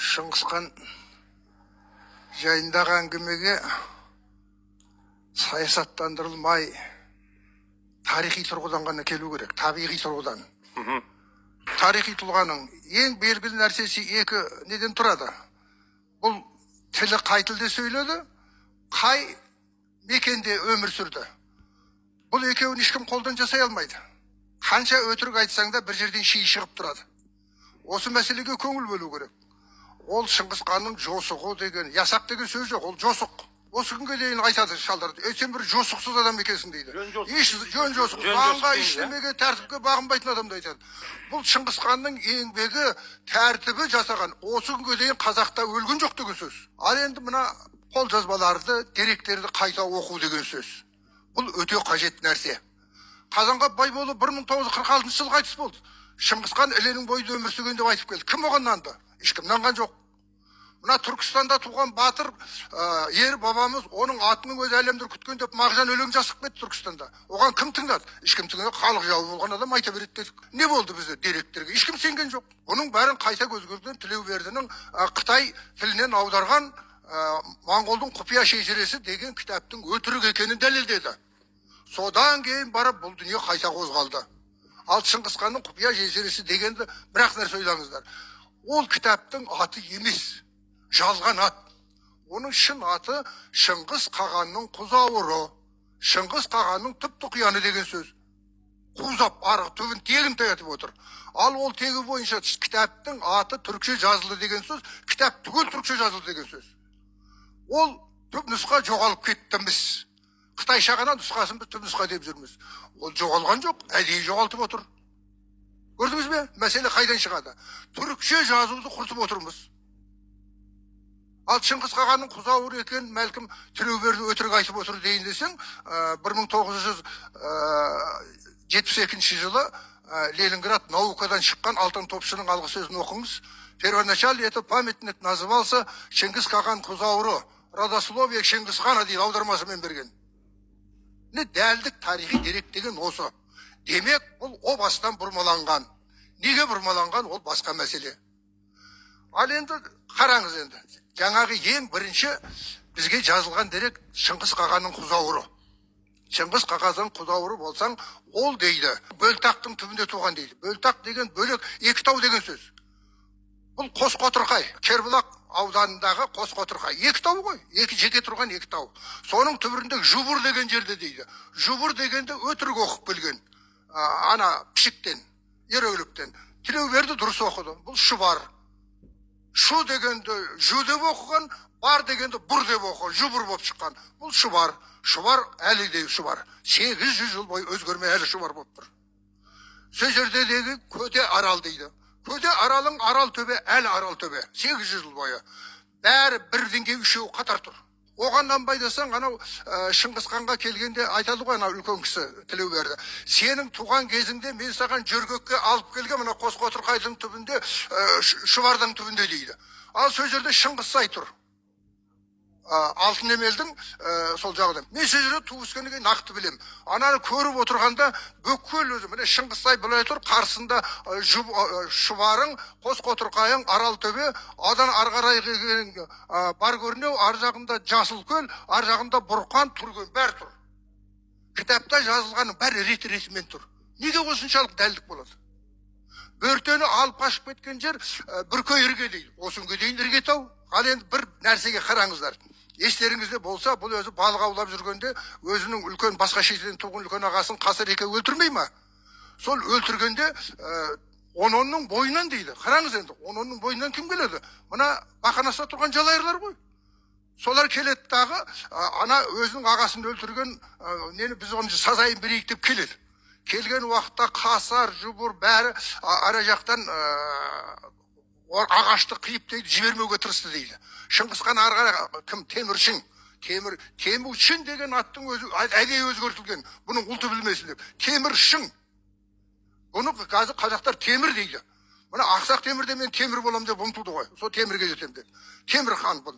Шыңғысхан жайындағы әңгімеге саясаттандырылмай тарихи тұрғыдан ғана келу керек, табиғи тұрғыдан. Тарихи тұлғаның ең белгілі нәрсесі екі неден тұрады. Бұл тілі қай тілде сөйледі, қай мекенде өмір сүрді. Бұл екеуін ешкім қолдан жасай алмайды. Қанша өтірік айтсаң да бір жерден ши шығып тұрады. Осы мәселеге көңіл бөлу керек. Ол Шыңғысханның жосығы деген, ясақ деген сөз жоқ, ол жосық. Осы күнге дейін айтады шалдар, сен бір жосықсыз адам екенсің дейді. Жөн жосық, заңға, ештемеге, тәртіпке бағынбайтын адамды айтады. Бұл Шыңғысханның еңбегі, тәртібі жасаған, осы күнге дейін қазақта өлген жоқ деген сөз. Ал енді мына қолжазбаларды, деректерді қайта оқу деген сөз. Бұл өте қажет нәрсе. Қазанғап Байболы 1946 жылы қайтыс болды. Шыңғысхан іленің бойында өмір сүрген деп айтып келді. Кім оған нанды? Ешкім нанған жоқ. Мына Түркістанда туған батыр ер бабамыз оның атының өзі әлемдер күткен деп Мағжан өлең жазып кетті Түркістанда. Оған кім тыңдады? Ешкім тыңдады. Халық жауы болған адам айта береді дедік. Не болды бізде деректерге? Ешкім сенген жоқ. Бұның бәрін қайта көзгөрген Тілеубердінің Қытай тілінен аударған Моңғолдың құпия шежіресі деген кітаптың өтірік екенін дәлелдеді. Содан кейін барып бұл дүние қайта қозғалды. Ал Шыңғысханның құпия шежіресі дегенді бірақ нәрсе ойлаңыздар. Ол кітаптың аты емес, жалған ат. Оның шын аты Шыңғыс Қағанның Құзауыры. Шыңғыс Қағанның түп-тұқияны деген сөз. Құзап арғы түбін тегін таятып отыр. Ал ол тегі бойынша кітаптың аты түркше жазылды деген сөз, кітап түгел түркше жазылды деген сөз. Ол түп нұсқа жоғалып кеттіміз. Қытайша ғана нұсқасын біз түп нұсқа деп жүрміз. Ол жоғалған жоқ, әдейі жоғалтып отыр. Көрдіңіз бе? Мәселе қайдан шығады? Түрікше жазуды құртып отырмыз. Ал Шыңғыс Қағанның Құзауыры екен мәлкім Тілеуберді өтірік айтып отыр дейін десең, 1972 жылы Ленинград наукадан шыққан алтын топшының алғы сөзін оқыңыз. Первоначально это памятник назывался Шыңғыс Қаған Құзауыры. Родословие Шыңғысхана дейді аудармасымен берген. Не дәлдік тарихи дерек деген осы. Демек, бұл о бастан бұрмаланған. Неге бұрмаланған, ол басқа мәселе. Ал енді қараңыз енді. Жаңағы ең бірінші бізге жазылған дерек Шыңғыс Қағанның Құзауыры. Шыңғыс Қағанның Құзауыры болсаң, ол дейді, Бөлтақтың түбінде туған дейді. Бөлтақ деген бөлек, екі тау деген сөз. Бұл Қосқотырқай, Кербұлақ ауданындағы Қосқотырқай. Екі тау ғой, екі жеке тұрған екі тау. Соның түбірінде Жұбыр деген жерде дейді. Жұбыр дегенде өтірік оқып келген. Ана пішіктен, ерөйліктен. Тілеуберді дұрыс оқыды. Бұл Шұбар. Шу дегенде жу деп оқыған, бар дегенде бұр деп оқыған, Жұбыр болып шыққан. Бұл Шұбар. Шұбар әлі де Шұбар. 800 жыл бойы өзгермей әлі Шұбар болып тұр. Сол жерде деген Көте Арал дейді. Көте Аралың Арал төбе, әлі Арал төбе. 800 жыл бойы. Бәрі бірдеңге үшеу қатар тұр. Оғаннан байдасаң, анау Шыңғысханға келгенде айтады ғой, анау үлкен кісі Тілеуберді. Сенің туған кезіңде мен саған жөргекке алып келген, мына Қосқотырқайдың түбінде, Шұбардың түбінде дейді. Ал сол жерде Шыңғыссай тұр. Алтын емелдің сол жағыдан. Мен сол жерде туыскенге нақты білем. Ананы көріп отырғанда бүкіл өзі, міне Шыңғыссай былай тұр, қарсында Шұбарың, Қосқотырқайың, Арал төбе, одан арғарай бар көрінеу, ар жағында Жасылкөл, ар жағында Бұрқан, Түрген, бәр тұр. Кітапта жазылғаның бәрі реті-ретімен тұр. Неге осыншалық дәлдік болады? Бөртені алып қашып кеткен жер Бүркөй ірге дейді. Осынға дейін ірге тау. Ал енді бір нәрсеге қараңыздар. Естеріңізде болса, бұл өзі балық аулап жүргенде өзінің үлкен басқа шетелден туған үлкен ағасын Қасыр Еке өлтірмей ма? Сол өлтіргенде Ононның бойынан дейді. Қараңыз енді, Ононның бойынан кім келеді? Мына бақанаста тұрған жалайырлар ғой. Солар келеді дағы, ана өзінің ағасын өлтірген, біз оны сазайын берейік деп келеді. Келген уақытта Қасар, Жұбыр бәрі ара жақтан ағашты қиып дейді, жібермеуге тырысты дейді. Шыңғысхан арғара кім? Теміршін. Теміршін деген аттың өзі әдейі өзгертілген. Бұның ұлты білмесін деп. Теміршін. Бұны қазақтар темір дейді. Мына ақсақ темірде мен темір болам деп ұмтылды ғой. Сол темірге жетем деп. Темір хан бұл.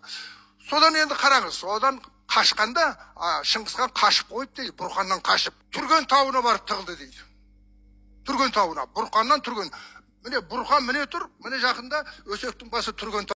Содан енді қараңыз, содан қашқанда Шыңғысхан қашып қойып дейді, Бұрқаннан қашып. Түрген тауына барып тығылды дейді. Түрген тауына, Бұрқаннан Түрген. Міне Бұрқан міне тұр, міне жақында Өсектің басы Түрген